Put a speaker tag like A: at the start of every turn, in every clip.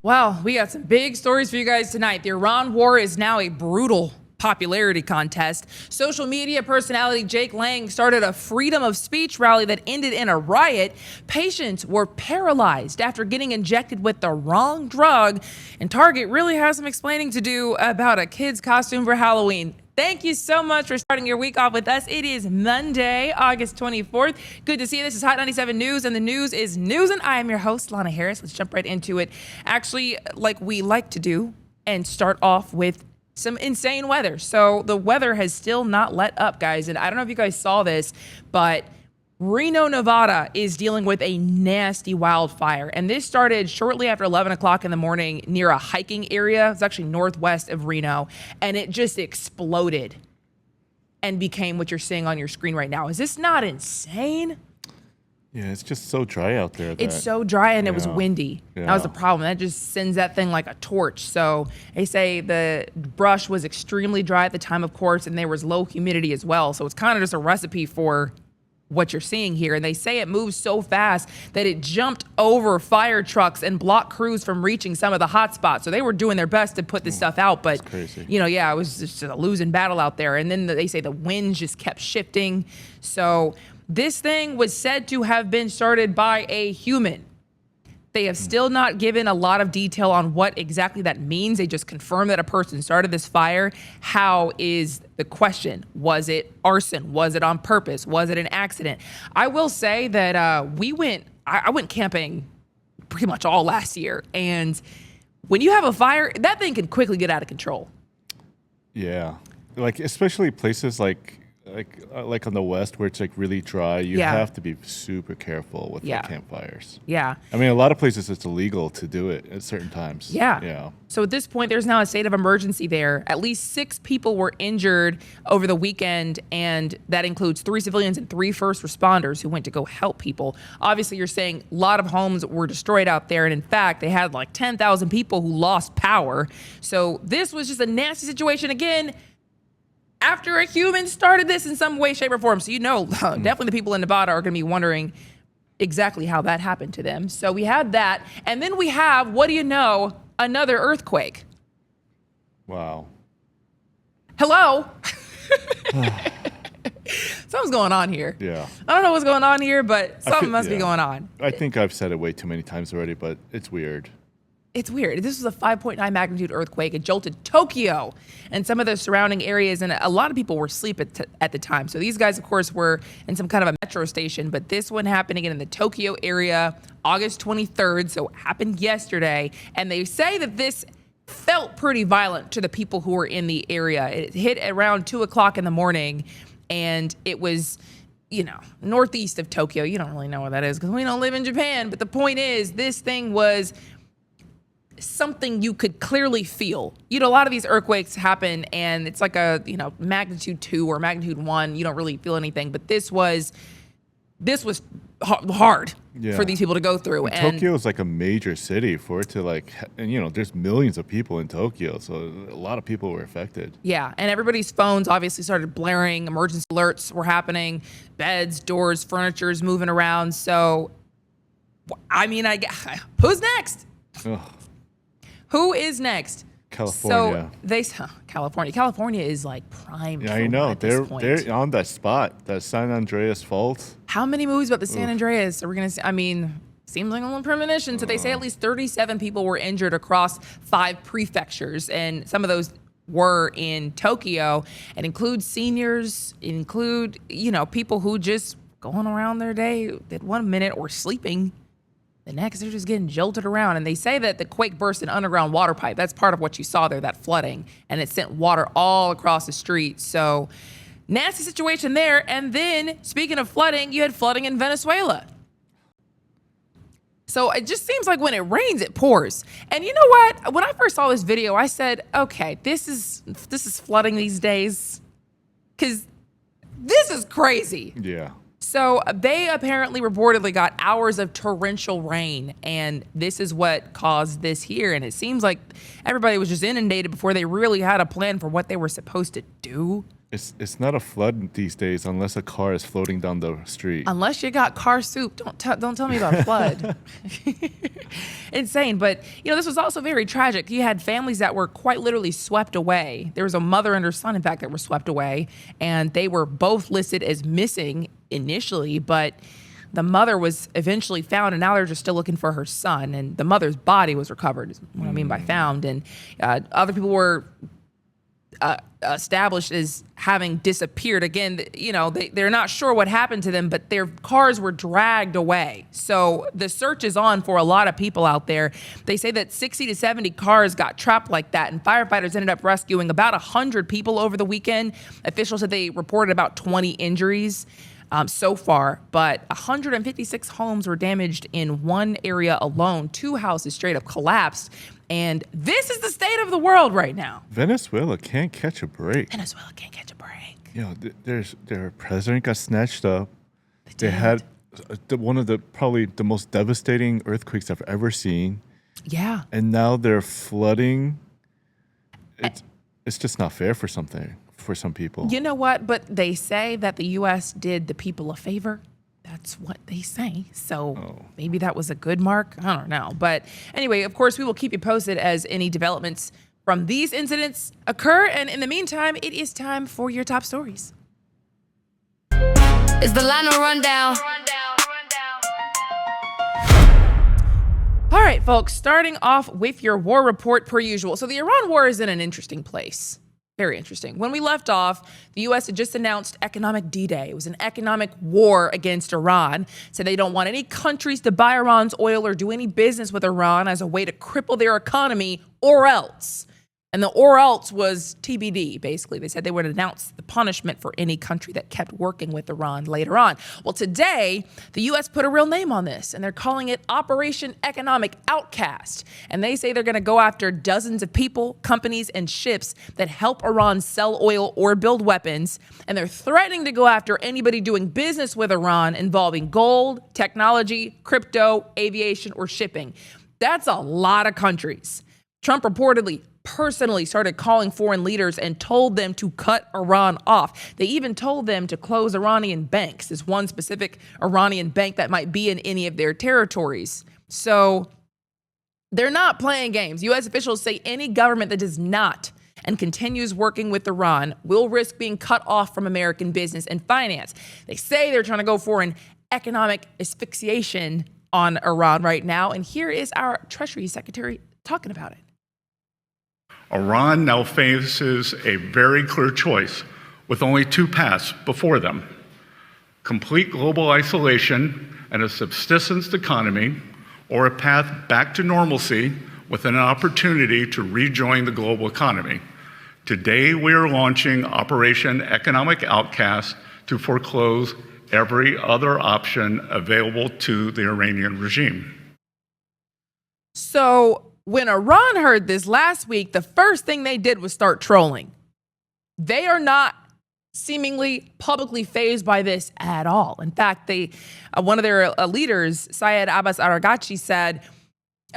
A: Well, we got some big stories for you guys tonight. The Iran war is now a brutal popularity contest. Social media personality Jake Lang started a freedom of speech rally that ended in a riot. Patients were paralyzed after getting injected with the wrong drug. And Target really has some explaining to do about a kid's costume for Halloween. Thank you so much for starting your week off with us. It is Monday, August 24th. Good to see you. This is Hot 97 News, and the news is news, and I am your host, Lana Harris. Let's jump right into it. Actually, like we like to do, and start off with some insane weather. So the weather has still not let up, guys, and I don't know if you guys saw this, but Reno, Nevada is dealing with a nasty wildfire. And this started shortly after 11 o'clock in the morning near a hiking area. It's actually northwest of Reno. And it just exploded and became what you're seeing on your screen right now. Is this not insane?
B: Yeah, it's just so dry out there.
A: It's so dry and it was windy.
B: Yeah.
A: That was the problem. That just sends that thing like a torch. So they say the brush was extremely dry at the time, of course, and there was low humidity as well. So it's kind of just a recipe for what you're seeing here. And they say it moves so fast that it jumped over fire trucks and blocked crews from reaching some of the hot spots. So they were doing their best to put this stuff out, but you know, yeah, it was just a losing battle out there. And then they say the winds just kept shifting. So this thing was said to have been started by a human. They have still not given a lot of detail on what exactly that means. They just confirmed that a person started this fire. How is the question? Was it arson? Was it on purpose? Was it an accident? I will say that I went camping pretty much all last year. And when you have a fire, that thing can quickly get out of control.
B: Yeah. Like, especially places like on the west where it's like really dry, you have to be super careful with the campfires.
A: Yeah.
B: I mean, a lot of places it's illegal to do it at certain times.
A: Yeah. So at this point, there's now a state of emergency there. At least 6 people were injured over the weekend, and that includes 3 civilians and 3 first responders who went to go help people. Obviously, you're saying a lot of homes were destroyed out there, and in fact, they had like 10,000 people who lost power. So this was just a nasty situation again, after a human started this in some way, shape, or form. So you know, definitely the people in Nevada are going to be wondering exactly how that happened to them. So we had that. And then we have, what do you know, another earthquake.
B: Wow.
A: Hello? Something's going on here.
B: Yeah.
A: I don't know what's going on here, but something must be going on.
B: I think I've said it way too many times already, but it's weird.
A: It's weird. This was a 5.9 magnitude earthquake. It jolted Tokyo and some of the surrounding areas, and a lot of people were asleep at the time. So these guys, of course, were in some kind of a metro station, but this one happened again in the Tokyo area, August 23rd, so it happened yesterday. And they say that this felt pretty violent to the people who were in the area. It hit around 2 o'clock in the morning, and it was, you know, northeast of Tokyo. You don't really know where that is because we don't live in Japan, but the point is, this thing was something you could clearly feel. You know, a lot of these earthquakes happen and it's like a, you know, magnitude 2 or magnitude 1. You don't really feel anything, but this was hard for these people to go through. And
B: Tokyo is like a major city for it to like, and you know, there's millions of people in Tokyo, so a lot of people were affected.
A: Yeah, and everybody's phones obviously started blaring. Emergency alerts were happening. Beds, doors, furniture's moving around. So, I mean, who's next?
B: Ugh.
A: Who is next?
B: California.
A: So California is like prime.
B: Yeah, I know. They're on that spot, that San Andreas Fault.
A: How many movies about the San Andreas are we going to see? I mean, seems like a little premonition. So they say at least 37 people were injured across 5 prefectures, and some of those were in Tokyo. It includes seniors, you know, people who just going around their day at 1 minute or sleeping. The next, they're just getting jolted around. And they say that the quake burst an underground water pipe. That's part of what you saw there, that flooding. And it sent water all across the street. So, nasty situation there. And then, speaking of flooding, you had flooding in Venezuela. So, it just seems like when it rains, it pours. And you know what? When I first saw this video, I said, okay, this is flooding these days. Because this is crazy.
B: Yeah.
A: So they apparently reportedly got hours of torrential rain, and this is what caused this here. And it seems like everybody was just inundated before they really had a plan for what they were supposed to do.
B: It's not a flood these days unless a car is floating down the street.
A: Unless you got car soup, don't tell me about flood. Insane, but this was also very tragic. You had families that were quite literally swept away. There was a mother and her son, in fact, that were swept away, and they were both listed as missing initially, but the mother was eventually found, and now they're just still looking for her son. And the mother's body was recovered, is what I mean by found. And other people were established as having disappeared. Again, they're not sure what happened to them, but their cars were dragged away. So the search is on for a lot of people out there. They say that 60 to 70 cars got trapped like that, and firefighters ended up rescuing about 100 people over the weekend. Officials said they reported about 20 injuries so far, but 156 homes were damaged in one area alone. 2 houses straight up collapsed. And this is the state of the world right now.
B: Venezuela can't catch a break. Their president got snatched up. They had one of probably the most devastating earthquakes I've ever seen.
A: Yeah.
B: And now they're flooding. It's just not fair for some people.
A: You know what? But they say that the U.S. did the people a favor. That's what they say. So maybe that was a good mark. I don't know. But anyway, of course, we will keep you posted as any developments from these incidents occur. And in the meantime, it is time for your top stories.
C: It's the Lionel Rundown.
A: All right, folks, starting off with your war report per usual. So the Iran war is in an interesting place. Very interesting. When we left off, the U.S. had just announced economic D-Day. It was an economic war against Iran. Said they don't want any countries to buy Iran's oil or do any business with Iran as a way to cripple their economy or else. And the or else was TBD, basically. They said they would announce the punishment for any country that kept working with Iran later on. Well, today, the U.S. put a real name on this, and they're calling it Operation Economic Outcast. And they say they're going to go after dozens of people, companies, and ships that help Iran sell oil or build weapons. And they're threatening to go after anybody doing business with Iran involving gold, technology, crypto, aviation, or shipping. That's a lot of countries. Trump reportedly personally started calling foreign leaders and told them to cut Iran off. They even told them to close Iranian banks. There's one specific Iranian bank that might be in any of their territories. So they're not playing games. U.S. officials say any government that does not and continues working with Iran will risk being cut off from American business and finance. They say they're trying to go for an economic asphyxiation on Iran right now. And here is our Treasury Secretary talking about it.
D: Iran now faces a very clear choice with only 2 paths before them: complete global isolation and a subsistence economy, or a path back to normalcy with an opportunity to rejoin the global economy. Today, we are launching Operation Economic Outcast to foreclose every other option available to the Iranian regime.
A: So when Iran heard this last week, the first thing they did was start trolling. They are not seemingly publicly fazed by this at all. In fact, one of their leaders, Syed Abbas Araghchi, said,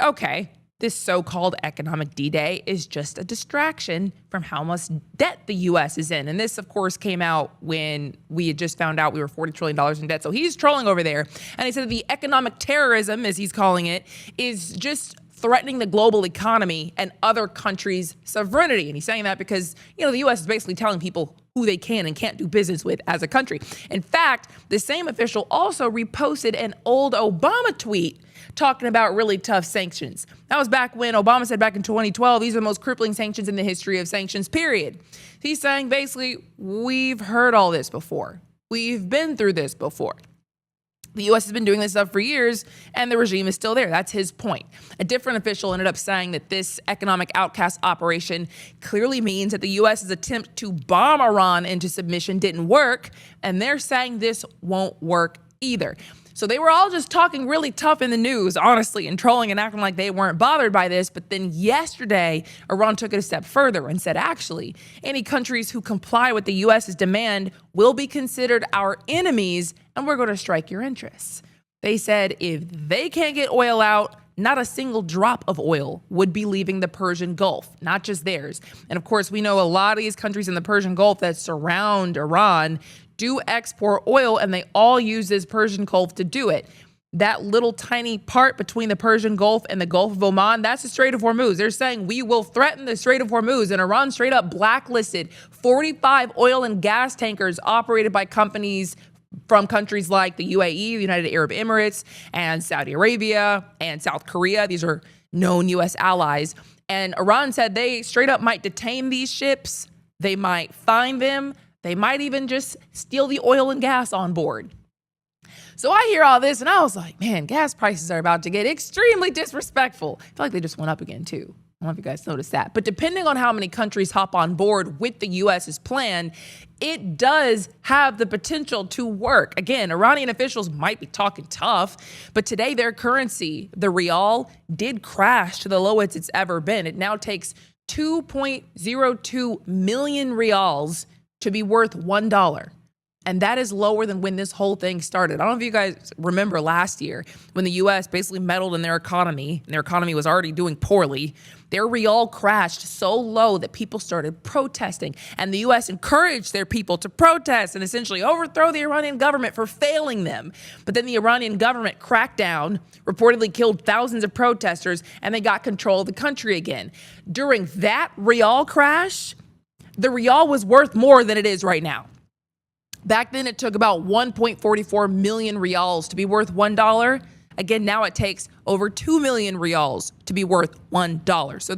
A: okay, this so-called economic D-Day is just a distraction from how much debt the U.S. is in. And this, of course, came out when we had just found out we were $40 trillion in debt. So he's trolling over there. And he said that the economic terrorism, as he's calling it, is just threatening the global economy and other countries' sovereignty. And he's saying that because, the U.S. is basically telling people who they can and can't do business with as a country. In fact, the same official also reposted an old Obama tweet talking about really tough sanctions. That was back when Obama said back in 2012, these are the most crippling sanctions in the history of sanctions, period. He's saying basically, we've heard all this before. We've been through this before. The U.S. has been doing this stuff for years, and the regime is still there. That's his point. A different official ended up saying that this economic outcast operation clearly means that the U.S.'s attempt to bomb Iran into submission didn't work, and they're saying this won't work either. So they were all just talking really tough in the news, honestly, and trolling and acting like they weren't bothered by this. But then yesterday, Iran took it a step further and said, actually, any countries who comply with the U.S.'s demand will be considered our enemies, and we're going to strike your interests. They said if they can't get oil out, not a single drop of oil would be leaving the Persian Gulf, not just theirs. And of course, we know a lot of these countries in the Persian Gulf that surround Iran do export oil, and they all use this Persian Gulf to do it. That little tiny part between the Persian Gulf and the Gulf of Oman, that's the Strait of Hormuz. They're saying we will threaten the Strait of Hormuz, and Iran straight up blacklisted 45 oil and gas tankers operated by companies from countries like the UAE, the United Arab Emirates, and Saudi Arabia, and South Korea. These are known U.S. allies. And Iran said they straight up might detain these ships. They might fine them. They might even just steal the oil and gas on board. So I hear all this and I was like, man, gas prices are about to get extremely disrespectful. I feel like they just went up again too. I don't know if you guys noticed that. But depending on how many countries hop on board with the U.S.'s plan, it does have the potential to work. Again, Iranian officials might be talking tough, but today their currency, the rial, did crash to the lowest it's ever been. It now takes 2.02 million rials to be worth $1. And that is lower than when this whole thing started. I don't know if you guys remember last year when the U.S. basically meddled in their economy, and their economy was already doing poorly. Their rial crashed so low that people started protesting. And the U.S. encouraged their people to protest and essentially overthrow the Iranian government for failing them. But then the Iranian government cracked down, reportedly killed thousands of protesters, and they got control of the country again. During that rial crash, the rial was worth more than it is right now. Back then, it took about 1.44 million rials to be worth $1. Again, now it takes over 2 million rials to be worth $1. So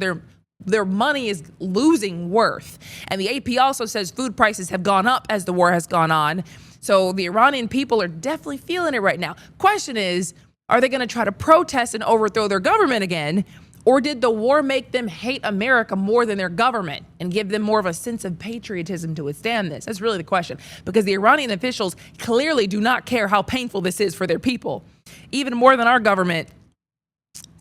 A: their money is losing worth. And the AP also says food prices have gone up as the war has gone on. So the Iranian people are definitely feeling it right now. Question is, are they going to try to protest and overthrow their government again? Or did the war make them hate America more than their government and give them more of a sense of patriotism to withstand this? That's really the question, because the Iranian officials clearly do not care how painful this is for their people. Even more than our government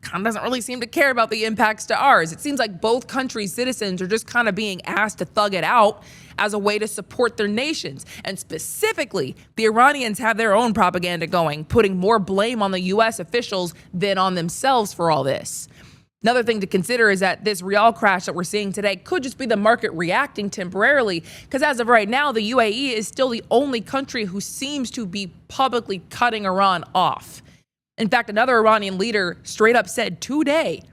A: kind of doesn't really seem to care about the impacts to ours. It seems like both countries' citizens are just kind of being asked to thug it out as a way to support their nations. And specifically, the Iranians have their own propaganda going, putting more blame on the U.S. officials than on themselves for all this. Another thing to consider is that this rial crash that we're seeing today could just be the market reacting temporarily, because as of right now, the UAE is still the only country who seems to be publicly cutting Iran off. In fact, another Iranian leader straight up said today,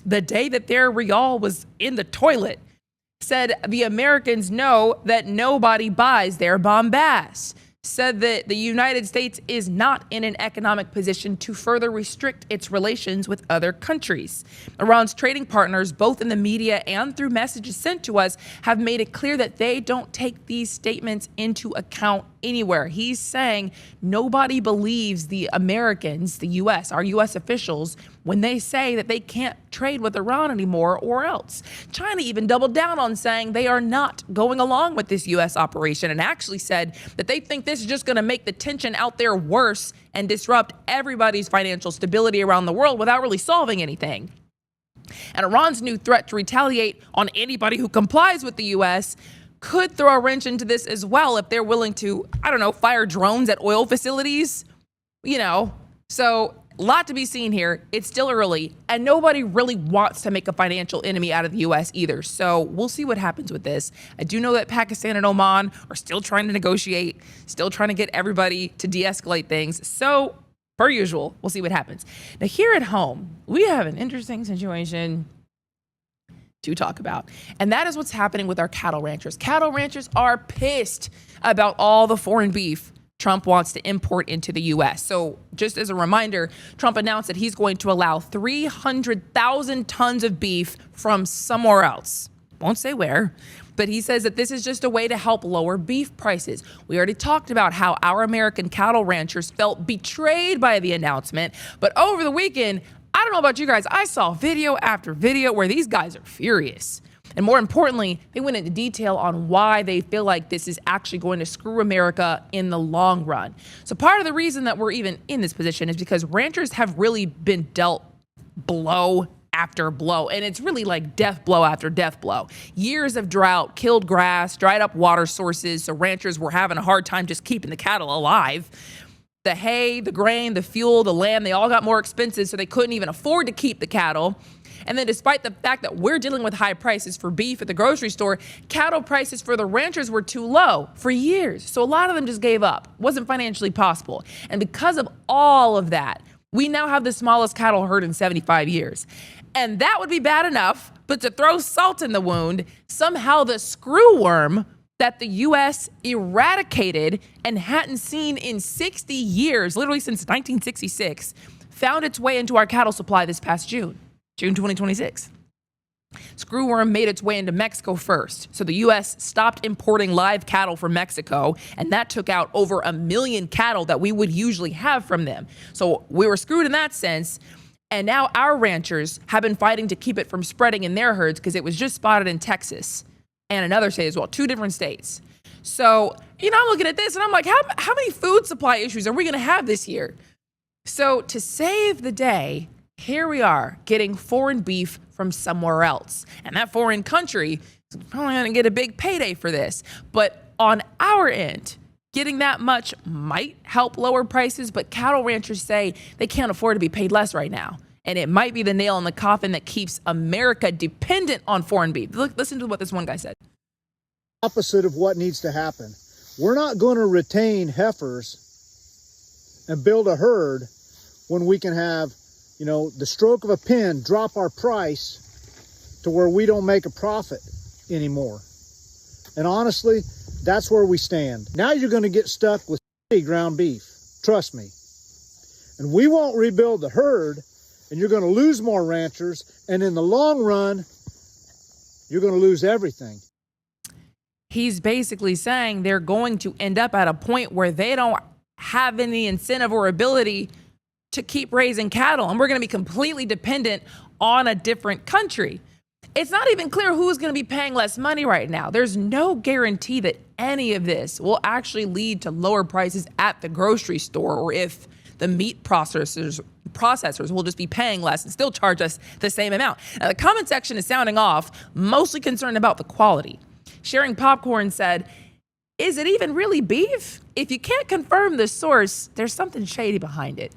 A: the day that their rial was in the toilet, said the Americans know that nobody buys their bombast. Said that the United States is not in an economic position to further restrict its relations with other countries. Iran's trading partners, both in the media and through messages sent to us, have made it clear that they don't take these statements into account anywhere. He's saying nobody believes the Americans, the U.S., our U.S. officials, when they say that they can't trade with Iran anymore or else. China even doubled down on saying they are not going along with this U.S. operation and actually said that they think this is just going to make the tension out there worse and disrupt everybody's financial stability around the world without really solving anything. And Iran's new threat to retaliate on anybody who complies with the U.S. could throw a wrench into this as well if they're willing to, fire drones at oil facilities, So a lot to be seen here. It's still early, and nobody really wants to make a financial enemy out of the U.S. either. So we'll see what happens with this. I do know that Pakistan and Oman are still trying to negotiate, still trying to get everybody to de-escalate things. So, per usual, we'll see what happens. Now, here at home, we have an interesting situation to talk about, and that is what's happening with our cattle ranchers. Cattle ranchers are pissed about all the foreign beef Trump wants to import into the U.S. So just as a reminder, Trump announced that he's going to allow 300,000 tons of beef from somewhere else. Won't say where, but he says that this is just a way to help lower beef prices. We already talked about how our American cattle ranchers felt betrayed by the announcement, but over the weekend, I don't know about you guys, I saw video after video where these guys are furious. And more importantly, they went into detail on why they feel like this is actually going to screw America in the long run. So part of the reason that we're even in this position is because ranchers have really been dealt blow after blow. And it's really like death blow after death blow. Years of drought, killed grass, dried up water sources. So ranchers were having a hard time just keeping the cattle alive. The hay, the grain, the fuel, the land, they all got more expensive, so they couldn't even afford to keep the cattle. And then despite the fact that we're dealing with high prices for beef at the grocery store, cattle prices for the ranchers were too low for years. So a lot of them just gave up. It wasn't financially possible. And because of all of that, we now have the smallest cattle herd in 75 years. And that would be bad enough, but to throw salt in the wound, somehow the screwworm that the U.S. eradicated and hadn't seen in 60 years, literally since 1966, found its way into our cattle supply this past June 2026. Screwworm made its way into Mexico first. So the U.S. stopped importing live cattle from Mexico, and that took out over 1 million cattle that we would usually have from them. So we were screwed in that sense. And now our ranchers have been fighting to keep it from spreading in their herds because it was just spotted in Texas and another state as well, 2 different states. So, I'm looking at this and I'm like, how many food supply issues are we going to have this year? So to save the day, here we are getting foreign beef from somewhere else. And that foreign country is probably going to get a big payday for this. But on our end, getting that much might help lower prices, but cattle ranchers say they can't afford to be paid less right now. And it might be the nail in the coffin that keeps America dependent on foreign beef. Listen to what this one guy said.
C: Opposite of what needs to happen. We're not going to retain heifers and build a herd when we can have, the stroke of a pen drop our price to where we don't make a profit anymore. And honestly, that's where we stand. Now you're going to get stuck with ground beef. Trust me. And we won't rebuild the herd, and you're going to lose more ranchers. And in the long run, you're going to lose everything.
A: He's basically saying they're going to end up at a point where they don't have any incentive or ability to keep raising cattle. And we're going to be completely dependent on a different country. It's not even clear who's going to be paying less money right now. There's no guarantee that any of this will actually lead to lower prices at the grocery store, or if the meat processors will just be paying less and still charge us the same amount. Now, the comment section is sounding off, mostly concerned about the quality. Sharing Popcorn said, "Is it even really beef? If you can't confirm the source, there's something shady behind it."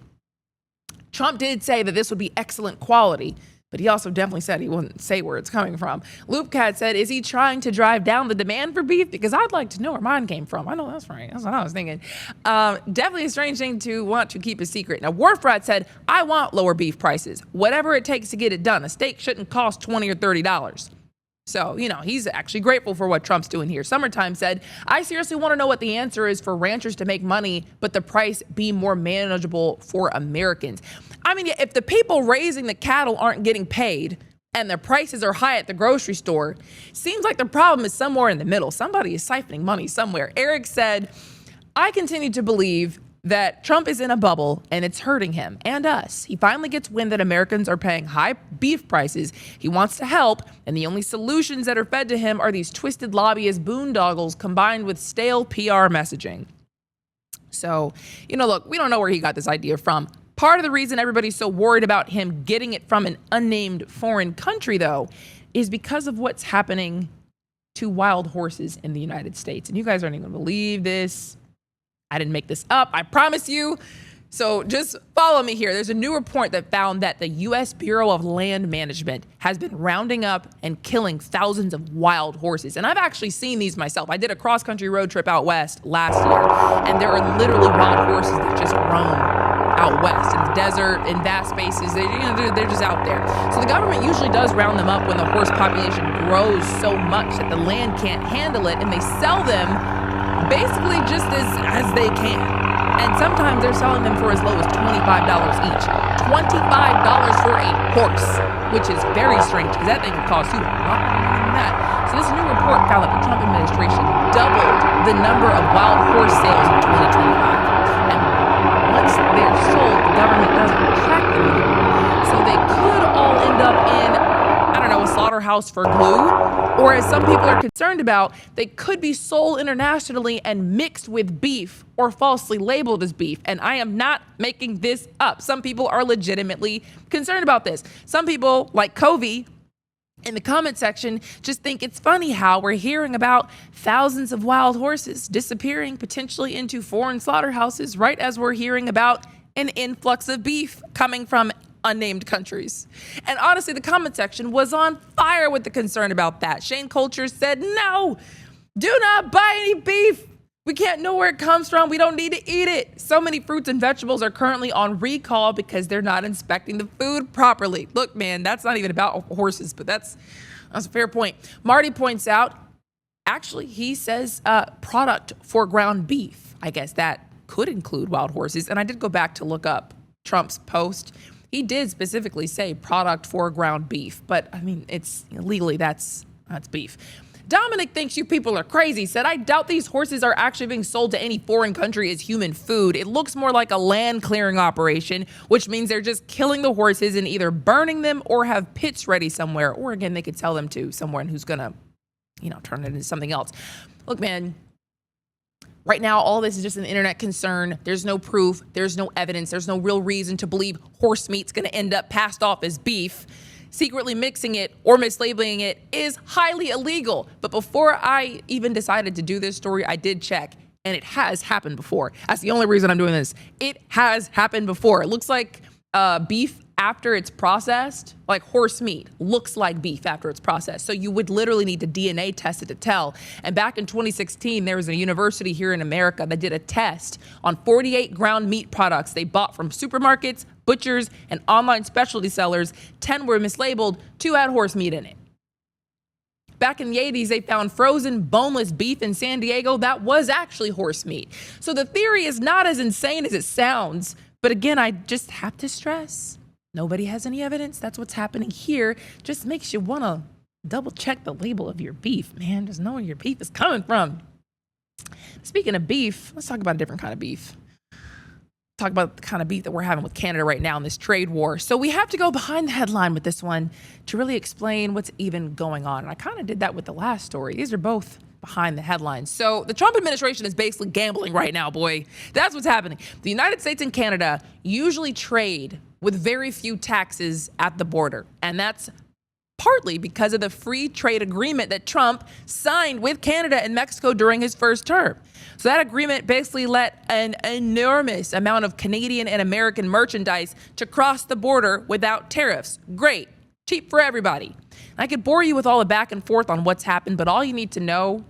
A: Trump did say that this would be excellent quality, but he also definitely said he wouldn't say where it's coming from. Loopcat said, "Is he trying to drive down the demand for beef? Because I'd like to know where mine came from." I know that's right. That's what I was thinking. Definitely a strange thing to want to keep a secret. Now, Warfrat said, "I want lower beef prices. Whatever it takes to get it done. A steak shouldn't cost $20 or $30. So, he's actually grateful for what Trump's doing here. Summertime said, "I seriously want to know what the answer is for ranchers to make money, but the price be more manageable for Americans." I mean, if the people raising the cattle aren't getting paid and the prices are high at the grocery store, seems like the problem is somewhere in the middle. Somebody is siphoning money somewhere. Eric said, "I continue to believe that Trump is in a bubble and it's hurting him and us. He finally gets wind that Americans are paying high beef prices. He wants to help, and the only solutions that are fed to him are these twisted lobbyist boondoggles combined with stale PR messaging." So, look, we don't know where he got this idea from. Part of the reason everybody's so worried about him getting it from an unnamed foreign country, though, is because of what's happening to wild horses in the United States. And you guys aren't even going to believe this. I didn't make this up, I promise you. So just follow me here. There's a new report that found that the U.S. Bureau of Land Management has been rounding up and killing thousands of wild horses. And I've actually seen these myself. I did a cross-country road trip out west last year, and there are literally wild horses that just roam out west in the desert, in vast spaces. They're just out there. So the government usually does round them up when the horse population grows so much that the land can't handle it, and they sell them basically just as they can. And sometimes they're selling them for as low as $25 each. $25 for a horse, which is very strange because that thing would cost you a lot more than that. So this new report found that the Trump administration doubled the number of wild horse sales in 2025. And once they're sold, the government doesn't track them anymore. So they could all end up in, a slaughterhouse for glue, or as some people are concerned about, they could be sold internationally and mixed with beef or falsely labeled as beef. And I am not making this up. Some people are legitimately concerned about this. Some people, like Covey, in the comment section just think it's funny how we're hearing about thousands of wild horses disappearing potentially into foreign slaughterhouses right as we're hearing about an influx of beef coming from unnamed countries. And honestly, the comment section was on fire with the concern about that. Shane Culture said, no, do not buy any beef. We can't know where it comes from. We don't need to eat it. So many fruits and vegetables are currently on recall because they're not inspecting the food properly. Look, man, that's not even about horses, but that's a fair point. Marty points out, actually, he says product for ground beef. I guess that could include wild horses. And I did go back to look up Trump's post. He did specifically say product for ground beef, but I mean, it's legally that's beef. Dominic thinks you people are crazy, said, I doubt these horses are actually being sold to any foreign country as human food. It looks more like a land clearing operation, which means they're just killing the horses and either burning them or have pits ready somewhere. Or again, they could sell them to someone who's gonna, turn it into something else. Look, man, right now, all this is just an internet concern. There's no proof. There's no evidence. There's no real reason to believe horse meat's going to end up passed off as beef. Secretly mixing it or mislabeling it is highly illegal. But before I even decided to do this story, I did check, and it has happened before. That's the only reason I'm doing this. It has happened before. It looks like beef after it's processed, like horse meat, looks like beef after it's processed. So you would literally need to DNA test it to tell. And back in 2016, there was a university here in America that did a test on 48 ground meat products they bought from supermarkets, butchers, and online specialty sellers. 10 were mislabeled, 2 had horse meat in it. Back in the 80s, they found frozen boneless beef in San Diego that was actually horse meat. So the theory is not as insane as it sounds. But again, I just have to stress, nobody has any evidence. That's what's happening here. Just makes you want to double check the label of your beef, man. Just know where your beef is coming from. Speaking of beef, let's talk about a different kind of beef. Talk about the kind of beef that we're having with Canada right now in this trade war. So we have to go behind the headline with this one to really explain what's even going on. And I kind of did that with the last story. These are both behind the headlines. So the Trump administration is basically gambling right now, boy. That's what's happening. The United States and Canada usually trade with very few taxes at the border. And that's partly because of the free trade agreement that Trump signed with Canada and Mexico during his first term. So that agreement basically let an enormous amount of Canadian and American merchandise to cross the border without tariffs. Great. Cheap for everybody. I could bore you with all the back and forth on what's happened, but all you need to know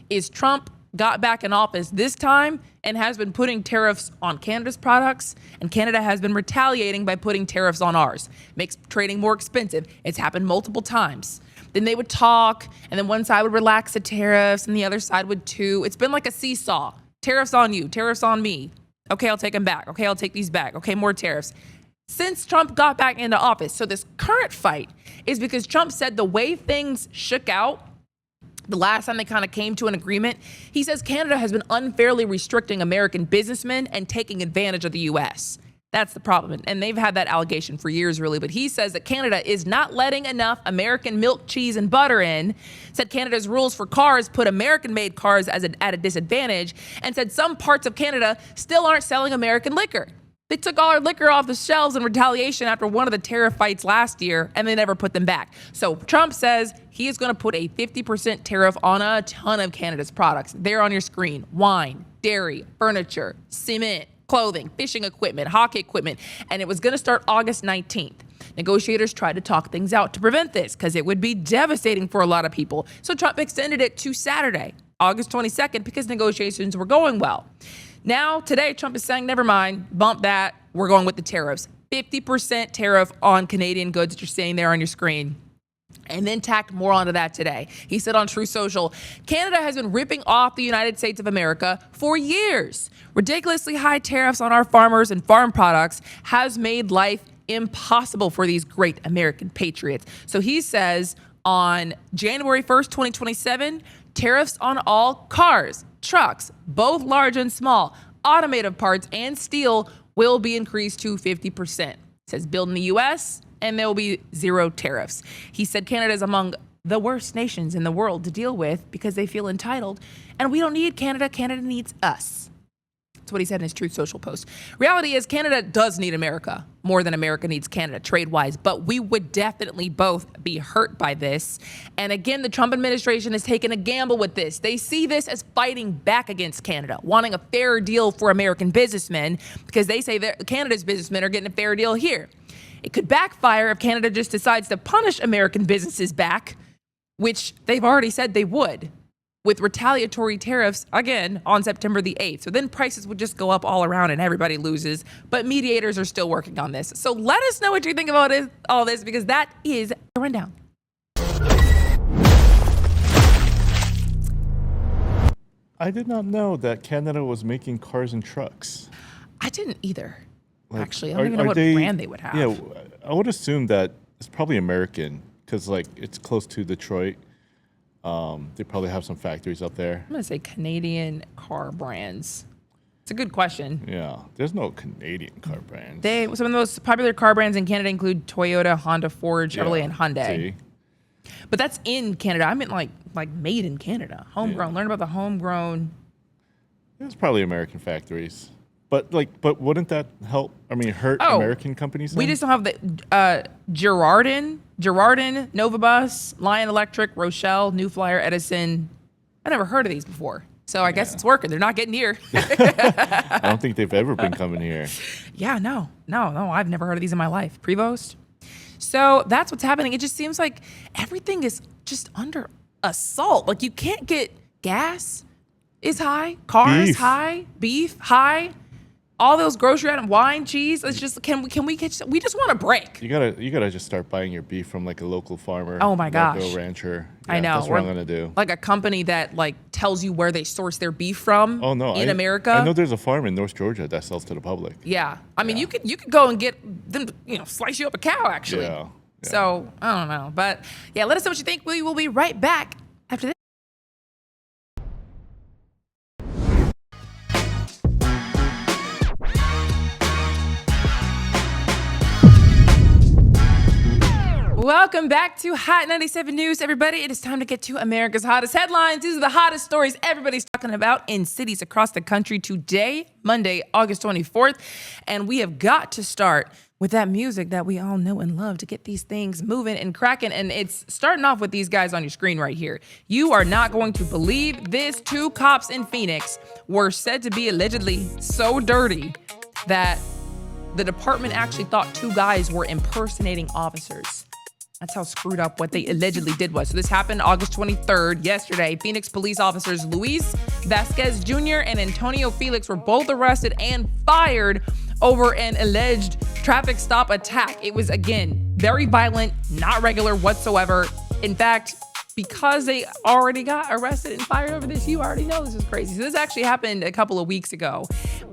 A: is Trump got back in office this time and has been putting tariffs on Canada's products, and Canada has been retaliating by putting tariffs on ours. Makes trading more expensive. It's happened multiple times. Then they would talk, and then one side would relax the tariffs, and the other side would too. It's been like a seesaw. Tariffs on you, tariffs on me. Okay, I'll take them back. Okay, I'll take these back. Okay, more tariffs. Since Trump got back into office. So this current fight is because Trump said the way things shook out the last time they kind of came to an agreement, he says Canada has been unfairly restricting American businessmen and taking advantage of the U.S. That's the problem. And they've had that allegation for years, really. But he says that Canada is not letting enough American milk, cheese, and butter in, said Canada's rules for cars put American-made cars at a disadvantage, and said some parts of Canada still aren't selling American liquor. They took all our liquor off the shelves in retaliation after one of the tariff fights last year, and they never put them back. So Trump says he is going to put a 50% tariff on a ton of Canada's products. They're on your screen: wine, dairy, furniture, cement, clothing, fishing equipment, hockey equipment. And it was going to start August 19th. Negotiators tried to talk things out to prevent this because it would be devastating for a lot of people. So Trump extended it to Saturday, August 22nd, because negotiations were going well. Now, today, Trump is saying, never mind, bump that. We're going with the tariffs. 50% tariff on Canadian goods that you're seeing there on your screen. And then tacked more onto that today. He said on Truth Social, Canada has been ripping off the United States of America for years. Ridiculously high tariffs on our farmers and farm products has made life impossible for these great American patriots. So he says on January 1st, 2027, tariffs on all cars, trucks, both large and small, automotive parts, and steel will be increased to 50%. It says build in the U.S., and there will be zero tariffs. He said Canada is among the worst nations in the world to deal with because they feel entitled, and we don't need Canada. Canada needs us. That's what he said in his Truth Social post. Reality is Canada does need America more than America needs Canada trade-wise, but we would definitely both be hurt by this. And again, the Trump administration has taken a gamble with this. They see this as fighting back against Canada, wanting a fair deal for American businessmen because they say that Canada's businessmen are getting a fair deal here. It could backfire if Canada just decides to punish American businesses back, which they've already said they would, with retaliatory tariffs, again, on September the 8th. So then prices would just go up all around and everybody loses. But mediators are still working on this. So let us know what you think about all this, because that is the rundown.
B: I did not know that Canada was making cars and trucks.
A: I didn't either,
B: Like,
A: actually. I don't even know what brand they would have.
B: Yeah, I would assume that it's probably American because, like, it's close to Detroit. They probably have some factories up there.
A: I'm going to say Canadian car brands. It's a good question.
B: Yeah, there's no Canadian car brands.
A: Some of the most popular car brands in Canada include Toyota, Honda, Ford, Chevrolet, and Hyundai.
B: See?
A: But that's in Canada. I meant like made in Canada, homegrown.
B: Yeah.
A: Learn about the homegrown.
B: It's probably American factories. But wouldn't that help? I mean, hurt American companies?
A: We
B: then?
A: just don't have the Girardin, Novabus, Lion Electric, Rochelle, New Flyer, Edison. I never heard of these before. So I guess it's working. They're not getting here.
B: I don't think they've ever been coming here.
A: Yeah, no. I've never heard of these in my life. Prevost. So that's what's happening. It just seems like everything is just under assault. Like you can't get gas is high, cars high, beef high. All those grocery items, wine, cheese. It's just can we catch? We just want a break.
B: You gotta just start buying your beef from like a local farmer.
A: Oh my gosh,
B: local rancher. Yeah,
A: I know.
B: That's what I'm gonna do.
A: Like a company that like tells you where they source their beef from.
B: Oh no,
A: in America.
B: I know there's a farm in North Georgia that sells to the public.
A: Yeah, I mean you could go and get them to slice you up a cow actually.
B: Yeah.
A: So I don't know, but yeah, let us know what you think. We will be right back after this. Welcome back to Hot 97 News, everybody. It is time to get to America's hottest headlines. These are the hottest stories everybody's talking about in cities across the country today, Monday, August 24th. And we have got to start with that music that we all know and love to get these things moving and cracking. And it's starting off with these guys on your screen right here. You are not going to believe this. 2 cops in Phoenix were said to be allegedly so dirty that the department actually thought 2 guys were impersonating officers. That's how screwed up what they allegedly did was. So this happened August 23rd, yesterday. Phoenix police officers Luis Vasquez Jr. and Antonio Felix were both arrested and fired over an alleged traffic stop attack. It was, again, very violent, not regular whatsoever. In fact, because they already got arrested and fired over this, you already know this is crazy. So this actually happened a couple of weeks ago.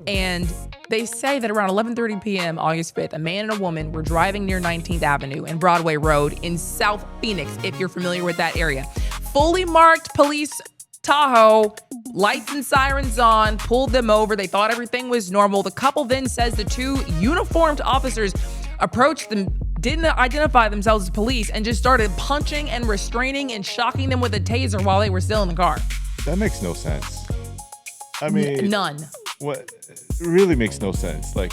A: And they say that around 11:30 p.m. August 5th, a man and a woman were driving near 19th Avenue and Broadway Road in South Phoenix, if you're familiar with that area. Fully marked police Tahoe, lights and sirens on, pulled them over. They thought everything was normal. The couple then says the 2 uniformed officers approached them, didn't identify themselves as police, and just started punching and restraining and shocking them with a taser while they were still in the car.
B: That makes no sense. I mean,
A: none.
B: What? It really makes no sense. Like,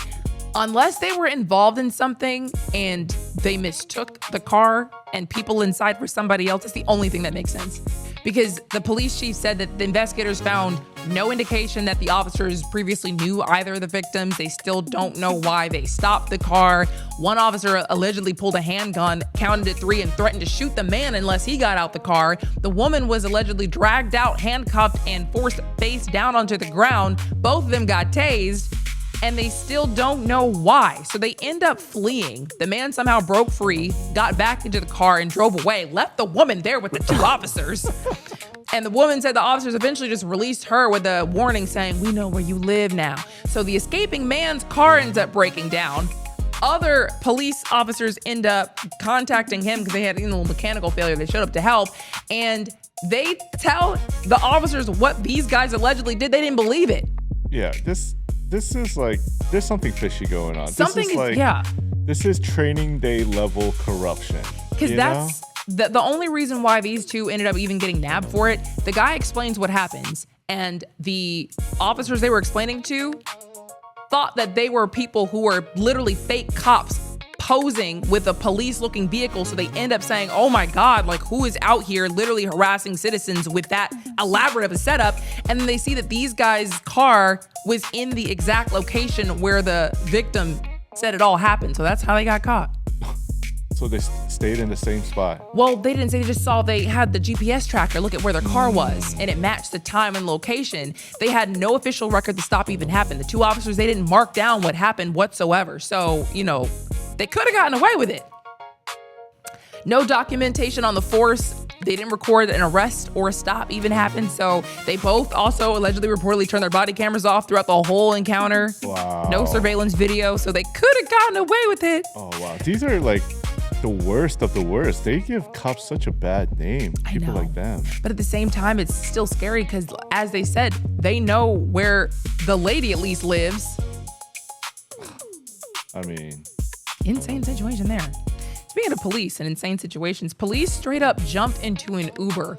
A: unless they were involved in something and they mistook the car and people inside for somebody else, it's the only thing that makes sense. Because the police chief said that the investigators found no indication that the officers previously knew either of the victims. They still don't know why they stopped the car. One officer allegedly pulled a handgun, counted at 3, and threatened to shoot the man unless he got out the car. The woman was allegedly dragged out, handcuffed, and forced face down onto the ground. Both of them got tased, and they still don't know why. So they end up fleeing. The man somehow broke free, got back into the car, and drove away, left the woman there with the 2 officers. And the woman said the officers eventually just released her with a warning saying, "We know where you live now." So the escaping man's car ends up breaking down. Other police officers end up contacting him because they had a little mechanical failure. They showed up to help. And they tell the officers what these guys allegedly did. They didn't believe it.
B: Yeah, this is like, there's something fishy going on.
A: Something
B: This is training day level corruption.
A: Because that's the only reason why these 2 ended up even getting nabbed for it. The guy explains what happens, and the officers they were explaining to thought that they were people who were literally fake cops posing with a police-looking vehicle. So they end up saying, oh my God, like who is out here literally harassing citizens with that elaborate of a setup? And then they see that these guys' car was in the exact location where the victim said it all happened. So that's how they got caught.
B: So they stayed in the same spot?
A: Well, they didn't say, they just saw they had the GPS tracker look at where their car was, and it matched the time and location. They had no official record the stop even happened. The two officers, they didn't mark down what happened whatsoever. So, you know, they could have gotten away with it. No documentation on the force. They didn't record an arrest or a stop even happened. So they both also allegedly reportedly turned their body cameras off throughout the whole encounter.
B: Wow.
A: No surveillance video. So they could have gotten away with it.
B: Oh, wow. These are like the worst of the worst. They give cops such a bad name. People like them.
A: But at the same time, it's still scary because, as they said, they know where the lady at least lives.
B: I mean,
A: insane situation there. Speaking of police and insane situations, police straight up jumped into an Uber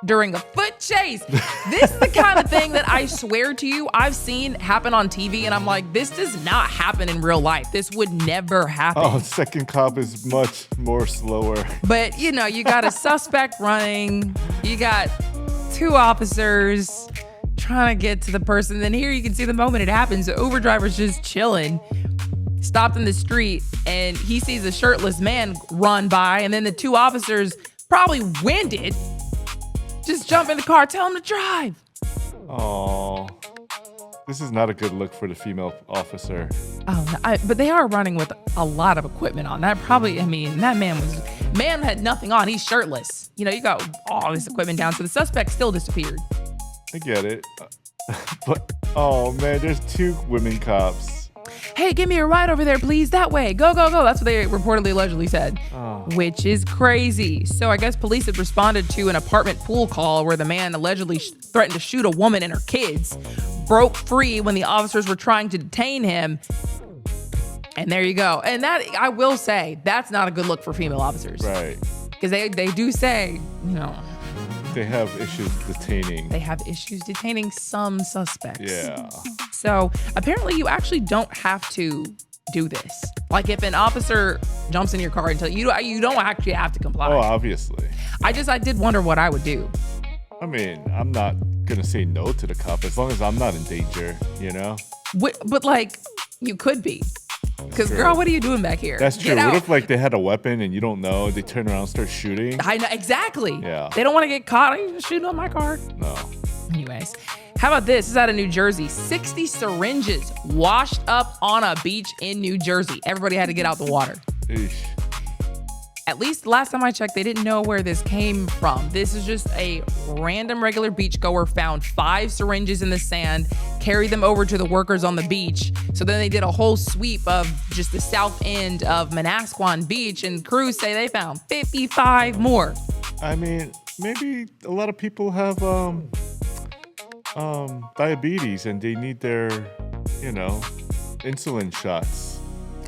A: during a foot chase. This is the kind of thing that I swear to you, I've seen happen on TV, and I'm like, this does not happen in real life. This would never happen.
B: Oh, second cop is much more slower.
A: But, you know, you got a suspect running. You got two officers trying to get to the person. Then here you can see the moment it happens. The Uber driver's just chilling, stopped in the street, and he sees a shirtless man run by, and then the two officers, probably winded, just jump in the car, tell him to drive.
B: Oh, this is not a good look for the female officer.
A: Oh, no, but they are running with a lot of equipment on. That probably, I mean, that man had nothing on. He's shirtless. You know, you got all this equipment down, so the suspect still disappeared.
B: I get it. But, oh man, there's two women cops.
A: Hey, give me a ride over there, please. That way. Go, go, go. That's what they reportedly allegedly said, which is crazy. So I guess police had responded to an apartment pool call where the man allegedly threatened to shoot a woman and her kids, broke free when the officers were trying to detain him. And there you go. And that, I will say, that's not a good look for female officers.
B: Right.
A: Because they do say, you know,
B: they have issues detaining.
A: They have issues detaining some suspects.
B: Yeah.
A: So apparently you actually don't have to do this. Like if an officer jumps in your car and tells you, you don't actually have to comply.
B: Oh, obviously.
A: I did wonder what I would do.
B: I mean, I'm not going to say no to the cop as long as I'm not in danger, you know?
A: But like, you could be. Because, girl, what are you doing back here?
B: That's true. What if, like, they had a weapon and you don't know, they turn around and start shooting?
A: I know, exactly.
B: Yeah.
A: They don't want to get caught. I ain't shooting on my car.
B: No.
A: Anyways, how about this? This is out of New Jersey. 60 syringes washed up on a beach in New Jersey. Everybody had to get out the water.
B: Eesh.
A: At least last time I checked, they didn't know where this came from. This is just a random regular beachgoer found 5 syringes in the sand, carried them over to the workers on the beach. So then they did a whole sweep of just the south end of Mascot Beach, and crews say they found 55 more.
B: I mean, maybe a lot of people have diabetes and they need their, you know, insulin shots.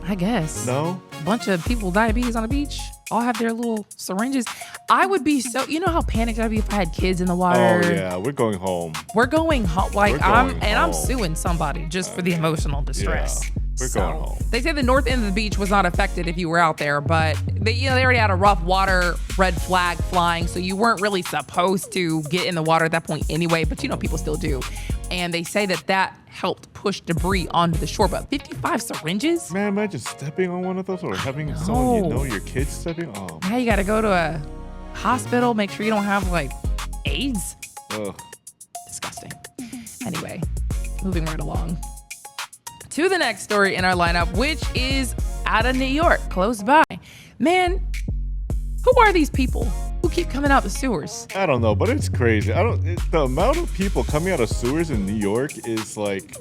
A: I guess.
B: No?
A: A bunch of people with diabetes on the beach all have their little syringes. I would be so, you know how panicked I'd be if I had kids in the water.
B: Oh yeah, we're going home.
A: We're going home. Like I'm
B: home.
A: suing somebody just for the emotional distress.
B: Yeah, we're going home.
A: They say the north end of the beach was not affected if you were out there, but they already had a rough water red flag flying, so you weren't really supposed to get in the water at that point anyway, but people still do. And they say that helped push debris onto the shore. But 55 syringes?
B: Man, imagine stepping on one of those or having someone your kid stepping. Oh.
A: Now you got to go to a hospital, make sure you don't have like AIDS.
B: Ugh.
A: Disgusting. Anyway, moving right along to the next story in our lineup, which is out of New York, close by. Man, who are these people who keep coming out the sewers?
B: I don't know, but it's crazy. The amount of people coming out of sewers in New York is like,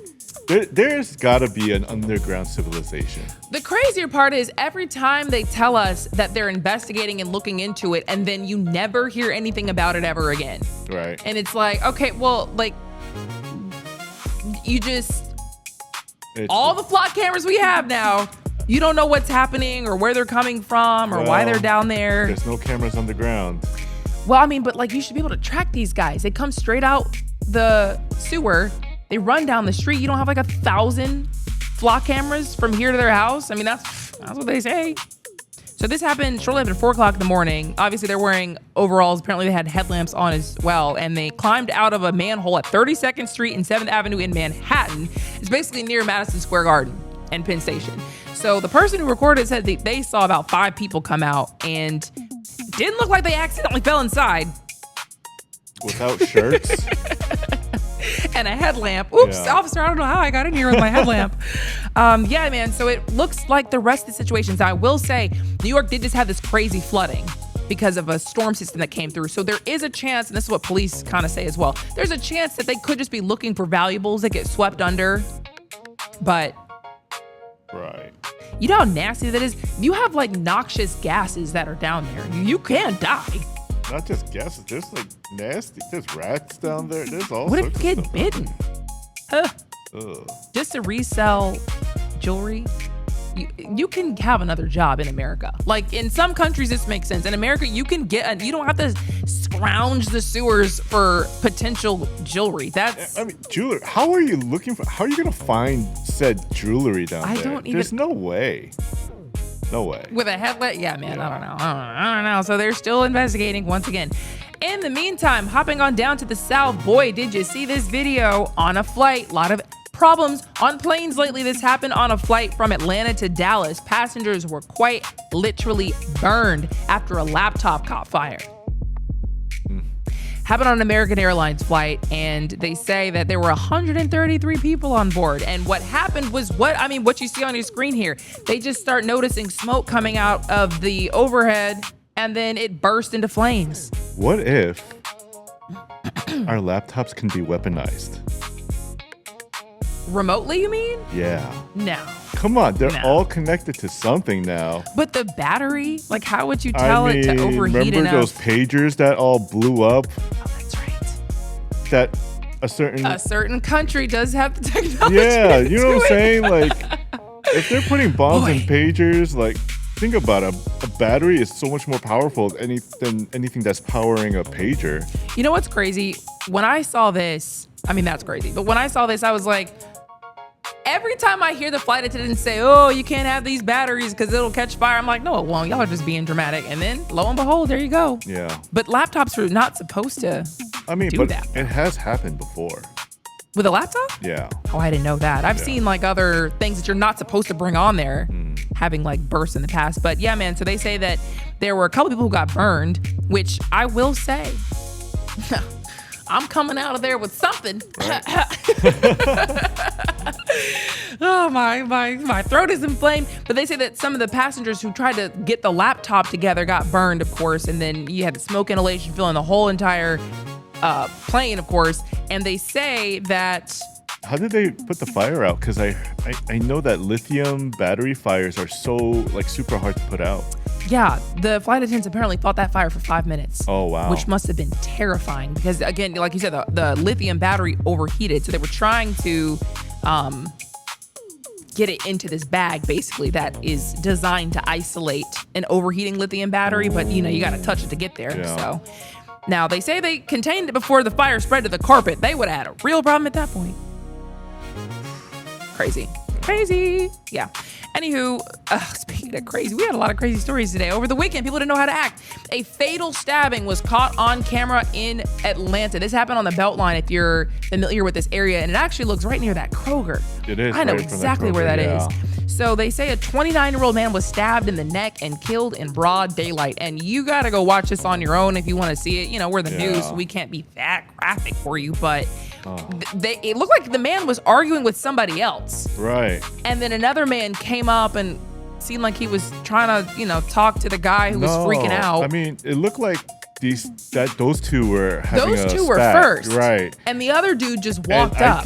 B: there's got to be an underground civilization.
A: The crazier part is every time they tell us that they're investigating and looking into it, and then you never hear anything about it ever again.
B: Right.
A: And it's like, okay, well, like, you just, all the flock cameras we have now, you don't know what's happening or where they're coming from or why they're down there.
B: There's no cameras underground.
A: Well, I mean, but like you should be able to track these guys. They come straight out the sewer. They run down the street. You don't have like 1,000 flock cameras from here to their house. I mean, that's what they say. So this happened shortly after 4 o'clock in the morning. Obviously, they're wearing overalls. Apparently, they had headlamps on as well. And they climbed out of a manhole at 32nd Street and 7th Avenue in Manhattan. It's basically near Madison Square Garden and Penn Station. So the person who recorded said they saw about 5 people come out and didn't look like they accidentally fell inside.
B: Without shirts?
A: And a headlamp. Oops,
B: Yeah.
A: officer, I don't know how I got in here with my headlamp. Yeah, man, so it looks like the rest of the situations. I will say, New York did just have this crazy flooding because of a storm system that came through. So there is a chance, and this is what police kind of say as well, there's a chance that they could just be looking for valuables that get swept under. But
B: Right.
A: you know how nasty that is? You have like noxious gases that are down there. You can die.
B: Not just gases. There's like nasty. There's rats down there. There's all
A: What
B: sorts
A: if you
B: of
A: get
B: stuff.
A: bitten?
B: Ugh.
A: Just to resell jewelry, you can have another job in America. Like in some countries, this makes sense. In America, you can you don't have to scrounge the sewers for potential jewelry. That's
B: I mean, jewelry. How are you looking for? How are you gonna find said jewelry down
A: I
B: there?
A: don't even-
B: There's no way. No way.
A: with a headlight. Yeah, man, I don't know. So they're still investigating once again. In the meantime, hopping on down to the South, boy, did you see this video on a flight? A lot of problems on planes lately. This happened on a flight from Atlanta to Dallas. Passengers were quite literally burned after a laptop caught fire. Happened on an American Airlines flight, and they say that there were 133 people on board. And what happened was what you see on your screen here. They just start noticing smoke coming out of the overhead, and then it burst into flames.
B: What if our laptops can be weaponized?
A: Remotely, you mean?
B: Yeah.
A: No.
B: Come on, they're
A: No.
B: all connected to something now.
A: But the battery, like how would you tell it to overheat
B: remember
A: enough?
B: those pagers that all blew up?
A: Oh, that's right.
B: That a certain
A: country does have the technology.
B: yeah,
A: to
B: you know
A: do
B: what I'm
A: it.
B: saying? Like, if they're putting bombs in
A: Boy.
B: pagers, like, think about it. A battery is so much more powerful than anything that's powering a pager.
A: You know what's crazy? When I saw this, I mean, that's crazy. But when I saw this, I was like, every time I hear the flight attendant say, oh, you can't have these batteries because it'll catch fire, I'm like, no, it won't. Y'all are just being dramatic. And then lo and behold, there you go.
B: Yeah.
A: But laptops are not supposed to
B: I mean,
A: do
B: but
A: that.
B: it has happened before.
A: With a laptop?
B: Yeah.
A: Oh, I didn't know that. I've
B: Yeah.
A: seen like other things that you're not supposed to bring on there having like bursts in the past. But yeah, man, so they say that there were a couple people who got burned, which I will say, I'm coming out of there with something.
B: Right.
A: Oh, my throat is inflamed. But they say that some of the passengers who tried to get the laptop together got burned, of course. And then you had the smoke inhalation filling the whole entire plane, of course. And they say that
B: How did they put the fire out? Because I know that lithium battery fires are so like super hard to put out.
A: yeah, the flight attendants apparently fought that fire for 5 minutes.
B: Oh, wow.
A: Which must have been terrifying because, again, like you said, the lithium battery overheated. So they were trying to get it into this bag, basically, that is designed to isolate an overheating lithium battery. But, you know, you got to touch it to get there.
B: Yeah.
A: So now they say they contained it before the fire spread to the carpet. They would have had a real problem at that point. Crazy. Yeah. Anywho, speaking of crazy, we had a lot of crazy stories today. Over the weekend, people didn't know how to act. A fatal stabbing was caught on camera in Atlanta. This happened on the Beltline, if you're familiar with this area, and it actually looks right near that Kroger.
B: It is.
A: I know
B: right from
A: exactly where that is.
B: Kroger,
A: So they say a 29-year-old man was stabbed in the neck and killed in broad daylight. And you got to go watch this on your own if you want to see it. You know, we're the news, so we can't be that graphic for you. But it looked like the man was arguing with somebody else.
B: Right.
A: And then another man came up and seemed like he was trying to, you know, talk to the guy who was freaking out.
B: I mean, it looked like those two were having
A: Those
B: a
A: two were
B: spat.
A: first.
B: Right.
A: And the other dude just walked
B: And
A: up.
B: I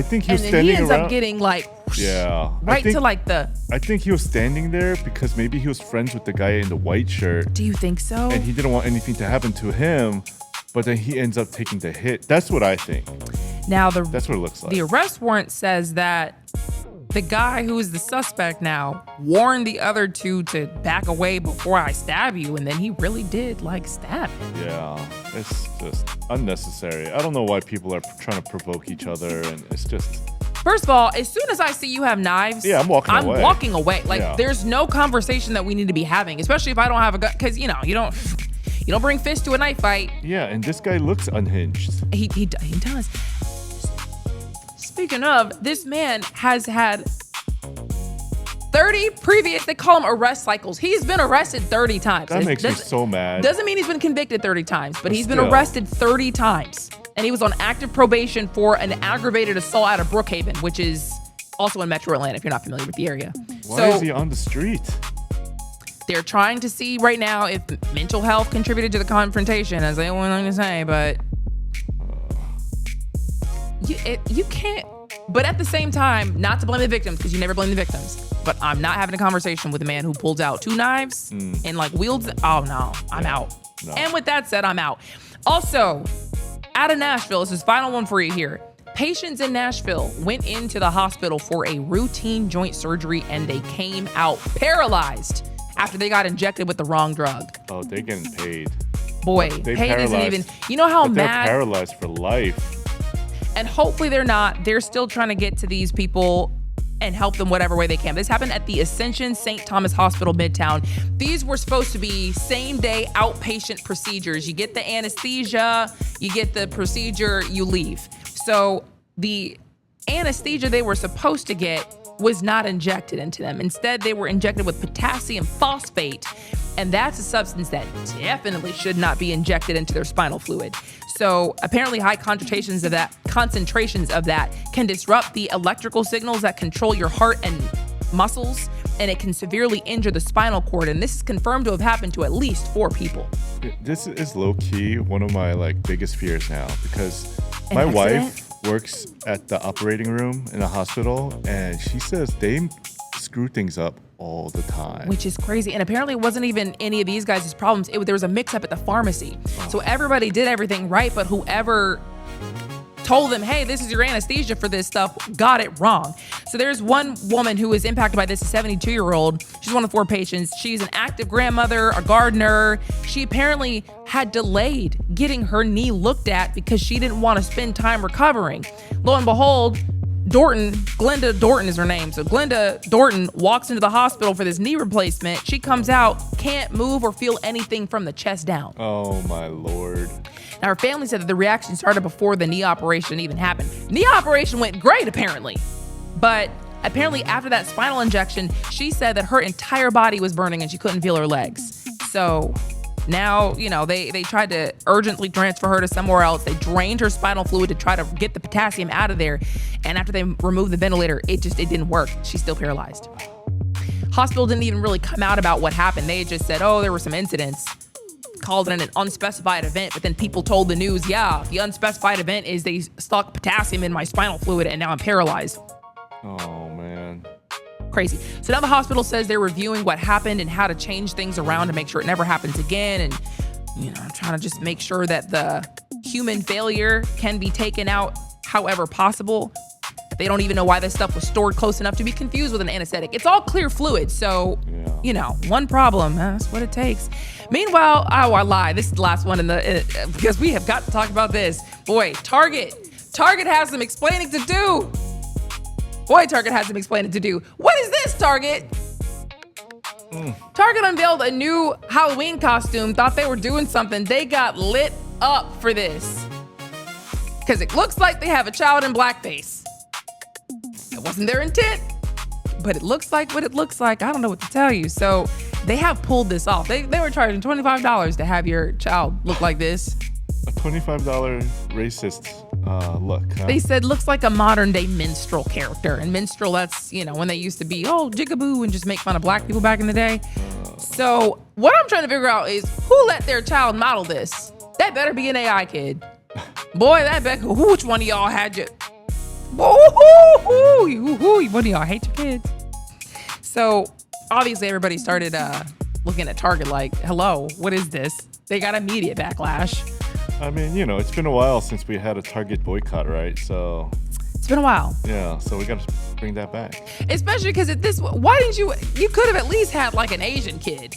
B: think he
A: and
B: was
A: then
B: standing
A: he ends
B: around.
A: up getting like,
B: Yeah.
A: right to like the.
B: I think he was standing there because maybe he was friends with the guy in the white shirt
A: Do you think so?
B: and he didn't want anything to happen to him, but then he ends up taking the hit. That's what I think.
A: Now
B: That's what it looks like.
A: the arrest warrant says that the guy who is the suspect now warned the other two to back away before I stab you, and then he really did like stab him.
B: Yeah, it's just unnecessary. I don't know why people are trying to provoke each other, and it's just
A: First of all, as soon as I see you have knives,
B: I'm walking away.
A: I'm walking away. Like, there's no conversation that we need to be having, especially if I don't have a gun, because you don't bring fists to a knife fight.
B: Yeah, and this guy looks unhinged.
A: He does. Speaking of, this man has had 30 previous, they call them arrest cycles. He's been arrested 30 times.
B: That makes me so mad.
A: Doesn't mean he's been convicted 30 times, but he's been arrested 30 times. And he was on active probation for an aggravated assault out of Brookhaven, which is also in Metro Atlanta, if you're not familiar with the area.
B: Why is he on the street?
A: They're trying to see right now if mental health contributed to the confrontation, as they want to say, but you can't. But at the same time, not to blame the victims, because you never blame the victims. But I'm not having a conversation with a man who pulls out 2 knives and like wields. Oh no, I'm out. No. And with that said, I'm out. Also, out of Nashville, this is final one for you here. Patients in Nashville went into the hospital for a routine joint surgery and they came out paralyzed after they got injected with the wrong drug.
B: Oh, they're getting paid.
A: Boy, paid isn't even. You know how
B: they're
A: mad.
B: Paralyzed for life.
A: And hopefully they're not. They're still trying to get to these people and help them whatever way they can. This happened at the Ascension St. Thomas Hospital Midtown. These were supposed to be same-day outpatient procedures. You get the anesthesia, you get the procedure, you leave. So the anesthesia they were supposed to get was not injected into them. Instead, they were injected with potassium phosphate, and that's a substance that definitely should not be injected into their spinal fluid. So apparently high concentrations of that can disrupt the electrical signals that control your heart and muscles, and it can severely injure the spinal cord. And this is confirmed to have happened to at least 4 people.
B: This is low-key one of my biggest fears now, because my wife works at the operating room in a hospital, and she says they screw things up all the time.
A: Which is crazy. And apparently it wasn't even any of these guys' problems. There was a mix-up at the pharmacy. So everybody did everything right, but whoever told them, hey, this is your anesthesia for this stuff, got it wrong. So there's one woman who was impacted by this, a 72-year-old. She's one of 4 patients. She's an active grandmother, a gardener. She apparently had delayed getting her knee looked at because she didn't want to spend time recovering. Lo and behold, Glenda Dorton is her name. So Glenda Dorton walks into the hospital for this knee replacement. She comes out, can't move or feel anything from the chest down.
B: Oh my Lord.
A: Now her family said that the reaction started before the knee operation even happened. Knee operation went great apparently. But apparently after that spinal injection, she said that her entire body was burning and she couldn't feel her legs. So now, they tried to urgently transfer her to somewhere else. They drained her spinal fluid to try to get the potassium out of there. And after they removed the ventilator, it didn't work. She's still paralyzed. Hospital didn't even really come out about what happened. They just said, there were some incidents. Called it an unspecified event, but then people told the news, the unspecified event is they stuck potassium in my spinal fluid and now I'm paralyzed.
B: Oh, man.
A: Crazy. So now the hospital says they're reviewing what happened and how to change things around to make sure it never happens again. And, trying to just make sure that the human failure can be taken out however possible. They don't even know why this stuff was stored close enough to be confused with an anesthetic. It's all clear fluid. So, one problem. That's what it takes. Meanwhile, I lied. This is the last one because we have got to talk about this. Boy, Target has some explaining to do. What is this, Target? Target unveiled a new Halloween costume, thought they were doing something. They got lit up for this. Because it looks like they have a child in blackface. It wasn't their intent, but it looks like what it looks like. I don't know what to tell you. So they have pulled this off. They were charging $25 to have your child look like this.
B: A $25 racist look, huh?
A: They said looks like a modern day minstrel character. And minstrel, that's, when they used to be, jigaboo and just make fun of black people back in the day. So what I'm trying to figure out is who let their child model this? That better be an AI kid. Boy, which one of y'all had you? One of y'all hate your kids. So obviously everybody started looking at Target like, hello, what is this? They got immediate backlash.
B: I mean, it's been a while since we had a Target boycott, right? So
A: it's been a while.
B: Yeah, so we got to bring that back.
A: Especially because why didn't you could have at least had like an Asian kid.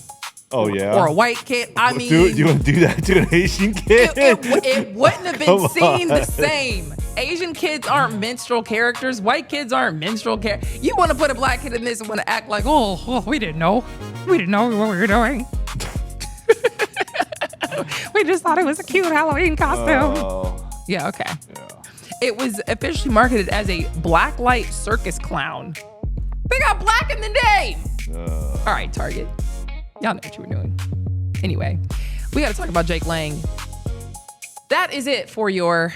B: Oh, yeah?
A: Or a white kid. I mean...
B: Do you want to do that to an Asian kid?
A: It wouldn't have been seen the same. Asian kids aren't minstrel characters. White kids aren't minstrel characters. You want to put a black kid in this and want to act like, oh, we didn't know. We didn't know what we were doing. We just thought it was a cute Halloween costume. Yeah, okay.
B: Yeah.
A: It was officially marketed as a blacklight circus clown. They got black in the name. All right, Target. Y'all know what you were doing. Anyway, we got to talk about Jake Lang. That is it for your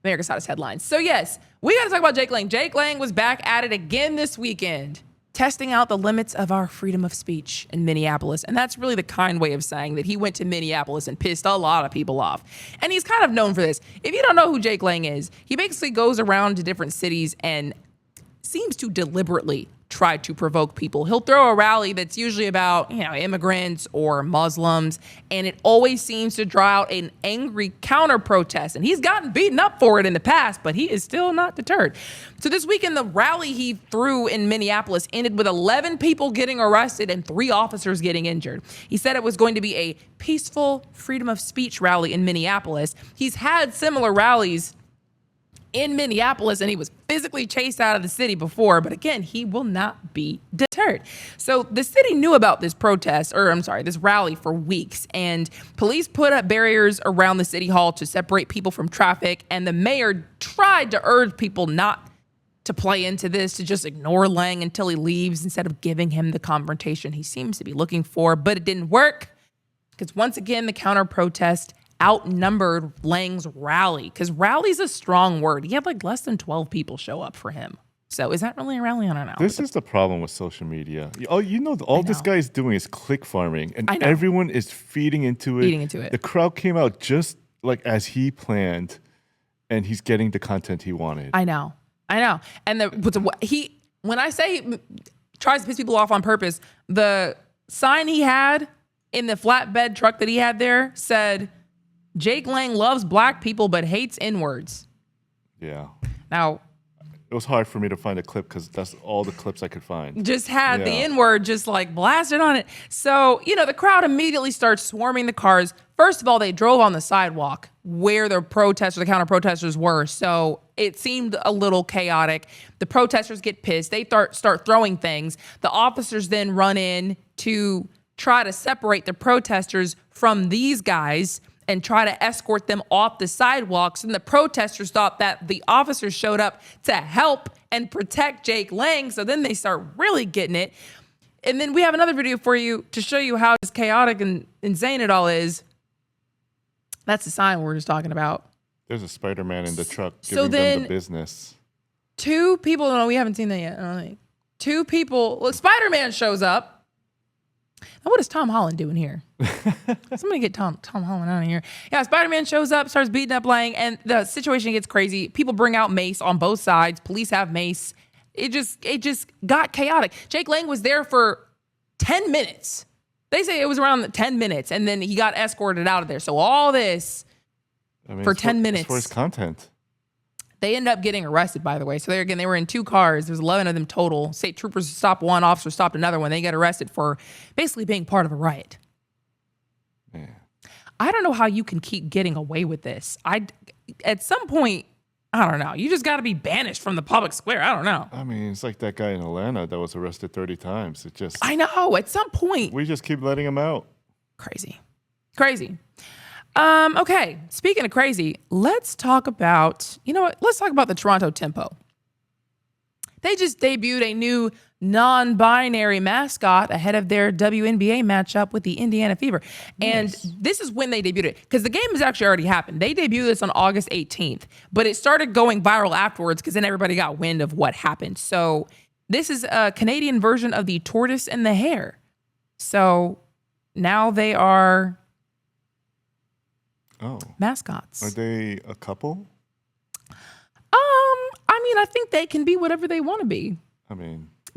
A: America's Hottest Headlines. So yes, we got to talk about Jake Lang. Jake Lang was back at it again this weekend, testing out the limits of our freedom of speech in Minneapolis. And that's really the kind way of saying that he went to Minneapolis and pissed a lot of people off. And he's kind of known for this. If you don't know who Jake Lang is, he basically goes around to different cities and seems to deliberately try to provoke people. He'll throw a rally that's usually about, immigrants or Muslims, and it always seems to draw out an angry counter protest. And he's gotten beaten up for it in the past, but he is still not deterred. So this weekend, the rally he threw in Minneapolis ended with 11 people getting arrested and 3 officers getting injured. He said it was going to be a peaceful freedom of speech rally in Minneapolis. He's had similar rallies in Minneapolis, and he was physically chased out of the city before, but again, he will not be deterred. So the city knew about this this rally for weeks, and police put up barriers around the city hall to separate people from traffic, and the mayor tried to urge people not to play into this, to just ignore Lang until he leaves instead of giving him the confrontation he seems to be looking for, but it didn't work, because once again, the counter-protest outnumbered Lang's rally, because rally's a strong word. He had less than 12 people show up for him. So is that really a rally? I don't know.
B: This is the problem with social media. All this guy is doing is click farming, and everyone is feeding into it. The crowd came out just as he planned, and he's getting the content he wanted.
A: I know. And when I say he tries to piss people off on purpose, the sign he had in the flatbed truck that he had there said, Jake Lang loves black people but hates N-words.
B: Yeah.
A: Now,
B: it was hard for me to find a clip because that's all the clips I could find.
A: Just had the N-word just blasted on it. So, the crowd immediately starts swarming the cars. First of all, they drove on the sidewalk where the counter-protesters were. So it seemed a little chaotic. The protesters get pissed. They start throwing things. The officers then run in to try to separate the protesters from these guys and try to escort them off the sidewalks. And the protesters thought that the officers showed up to help and protect Jake Lang. So then they start really getting it. And then we have another video for you to show you how just chaotic and insane it all is. That's the sign we're just talking about. There's
B: a Spider-Man in the truck giving them the business.
A: 2 people, no, we haven't seen that yet. I don't think. 2 people, Spider-Man shows up. Now, what is Tom Holland doing here? Somebody get Tom Holland out of here. Yeah, Spider-Man shows up, starts beating up Lang, and the situation gets crazy. People bring out mace on both sides. Police have mace. It just got chaotic. Jake Lang was there for 10 minutes. They say it was around 10 minutes, and then he got escorted out of there. So all this for 10 minutes.
B: It's for his content.
A: They end up getting arrested, by the way. So they were in 2 cars. There's 11 of them total. State troopers stopped one, officer stopped another one. They get arrested for basically being part of a riot.
B: Yeah.
A: I don't know how you can keep getting away with this. At some point, I don't know. You just got to be banished from the public square. I don't know.
B: I mean, it's like that guy in Atlanta that was arrested 30 times.
A: I know. At some point.
B: We just keep letting him out.
A: Crazy. Okay, speaking of crazy, let's talk about, let's talk about the Toronto Tempo. They just debuted a new non-binary mascot ahead of their WNBA matchup with the Indiana Fever. And this is when they debuted it, because the game has actually already happened. They debuted this on August 18th, but it started going viral afterwards because then everybody got wind of what happened. So this is a Canadian version of the tortoise and the hare. So now they are... mascots.
B: Are they a couple?
A: I think they can be whatever they want to be.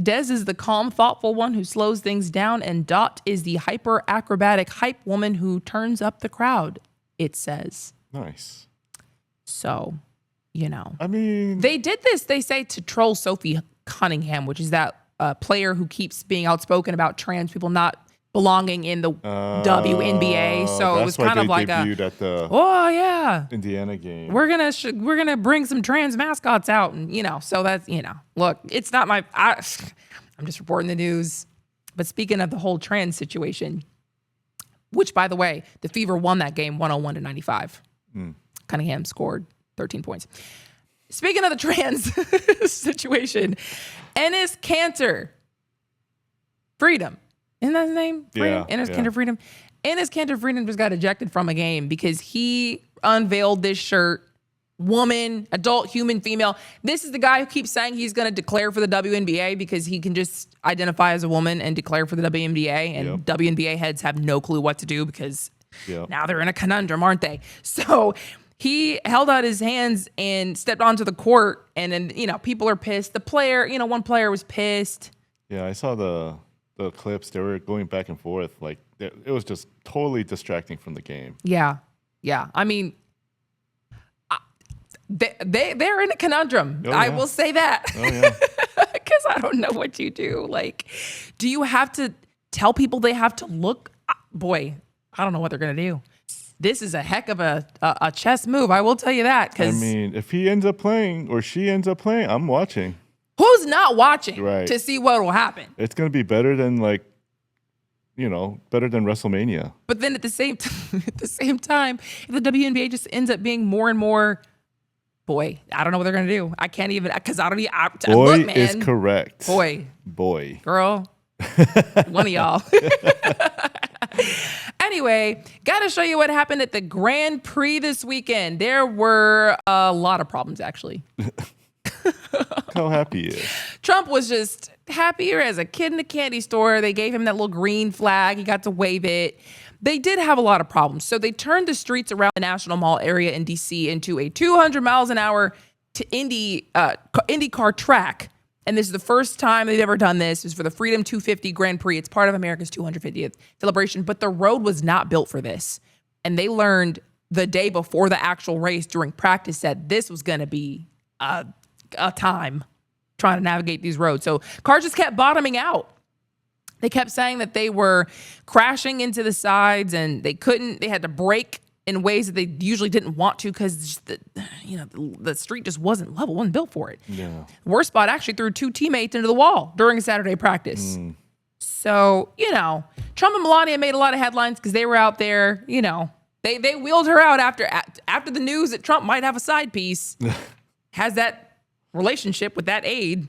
A: Des is the calm, thoughtful one who slows things down, and Dot is the hyper acrobatic hype woman who turns up the crowd, it says.
B: Nice.
A: So,
B: they
A: did this, they say, to troll Sophie Cunningham, which is that player who keeps being outspoken about trans people not belonging in the WNBA. So it was kind of like
B: debuted at the
A: oh yeah,
B: Indiana game.
A: we're gonna bring some trans mascots out, and so that's look, it's not my. I'm just reporting the news. But speaking of the whole trans situation, which by the way, the Fever won that game 101-95. Cunningham scored 13 points. Speaking of the trans situation, Enes Kanter, Freedom. Isn't that his name? Freedom?
B: Yeah.
A: Enes Kanter Freedom. Enes Kanter Freedom just got ejected from a game because he unveiled this shirt. Woman, adult, human, female. This is the guy who keeps saying he's going to declare for the WNBA because he can just identify as a woman and declare for the WNBA. And WNBA heads have no clue what to do because now they're in a conundrum, aren't they? So he held out his hands and stepped onto the court. And then, people are pissed. The player, one player was pissed.
B: Yeah, I saw the clips. They were going back and forth. Like, it was just totally distracting from the game.
A: Yeah. I mean, they're in a conundrum.
B: Oh, yeah.
A: I will say that.
B: Oh, yeah.
A: Because I don't know what you do. Like, do you have to tell people they have to look? Boy, I don't know what they're going to do. This is a heck of a chess move. I will tell you that.
B: I mean, if he ends up playing or she ends up playing, I'm watching.
A: Who's not watching to see what will happen?
B: It's going to be better than better than WrestleMania.
A: But then at the same time, if the WNBA just ends up being more and more, boy, I don't know what they're going to do. I can't even, because I don't even,
B: boy
A: look, man.
B: is correct.
A: Boy. Girl. One of y'all. Anyway, got to show you what happened at the Grand Prix this weekend. There were a lot of problems, actually.
B: How happy he is.
A: Trump was just happier as a kid in a candy store. They gave him that little green flag. He got to wave it. They did have a lot of problems. So they turned the streets around the National Mall area in D.C. into a 200 miles an hour to IndyCar track. And this is the first time they've ever done this. It was for the Freedom 250 Grand Prix. It's part of America's 250th celebration. But the road was not built for this. And they learned the day before the actual race during practice that this was going to be a time trying to navigate these roads. So cars just kept bottoming out. They kept saying that they were crashing into the sides and they had to brake in ways that they usually didn't want to because the street just wasn't level, wasn't built for it.
B: Yeah.
A: Worst spot actually threw two teammates into the wall during a Saturday practice. So, Trump and Melania made a lot of headlines because they were out there, they wheeled her out after the news that Trump might have a side piece, has that relationship with that aide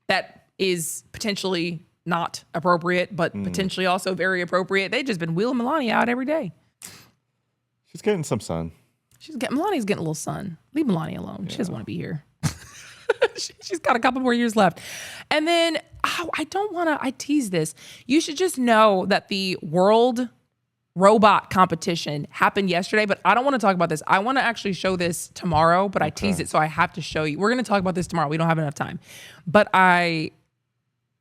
A: that is potentially not appropriate, but potentially also very appropriate. They've just been wheeling Melania out every day.
B: She's getting some sun.
A: Melania's getting a little sun. Leave Melania alone. She doesn't want to be here. She's got a couple more years left. And then, I tease this. You should just know that the World Robot Competition happened yesterday, but I don't want to talk about this. I want to actually show this tomorrow, but I teased it, so I have to show you. We're going to talk about this tomorrow. We don't have enough time. But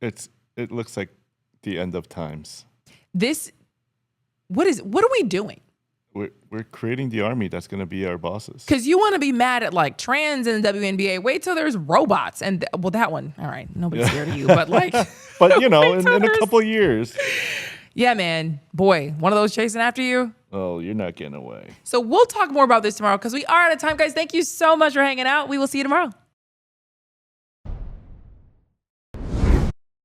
B: it looks like the end of times.
A: What are we doing?
B: We're creating the army that's going to be our bosses.
A: Because you want to be mad at like trans in the WNBA. Wait till there's robots. And that one, all right, nobody's scared of you. But like,
B: but in a couple years.
A: Yeah, man. Boy, one of those chasing after you.
B: Oh, you're not getting away.
A: So we'll talk more about this tomorrow because we are out of time, guys. Thank you so much for hanging out. We will see you tomorrow.